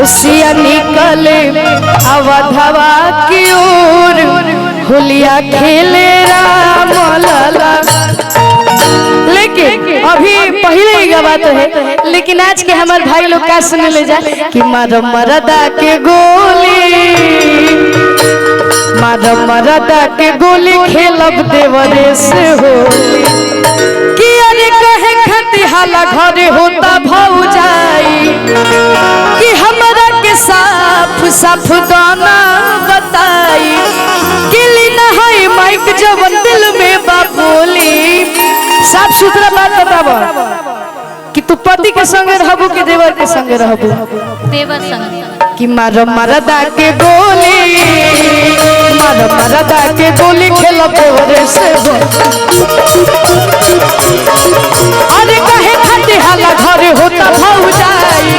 खुशियाँ निकले अवधवा की ओर होलिया खेले राम लाला। लेकिन अभी पहले ही गवात है, लेकिन आज के हमारे भाई लोग का सुने ले जा कि मारो मरदा के गोली, मारो मरदा के गोली खेलब देवरे से होली। कि अरे कहे खती हाला घरे होता भौजाई, कि हमरा के साफ साफ गाना बताई। गिली न है माइक जवन दिल में बाबोली। साफ सुथरा बात बताब कि तू पति के संगे रहबू कि देवर के संगे रहबू? देवर संगे। कि मारो मरदा के गोली, मारो मरदा के गोली खेलो देवरे से हो। अरे कहे खाते हाला घरे होता भौजाई,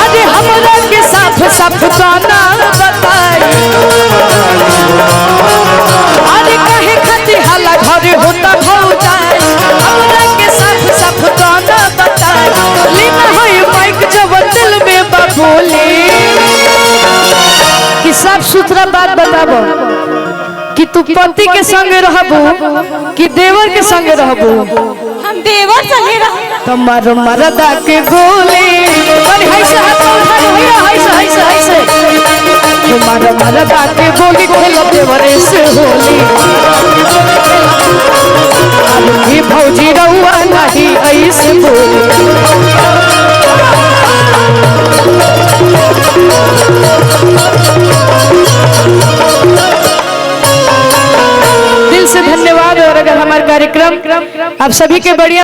अरे हमरा के साफ साफ गाना बताई। अरे कहे खाते हाला घरे होता भौजाई, हमरा के साफ साफ गाना बताई। लीना है माइक जवन दिल में बाबोली। कि साफ सुथरा बात बताबो कि तू पति के संगे रहबू कि देवर के संगे रहबू? हम देवर संगे रह। तुम्हारो मरदा के गोली अरे ऐसे हाथ उठा लो भैया, ऐसे ऐसे ऐसे। तुम्हारो मरदा के गोली खेलो देवरे से होली। अभी भौजी रहुआ नहीं ऐसे बोली। दिल से धन्यवाद। और अगर हमारा कार्यक्रम आप सभी के बढ़िया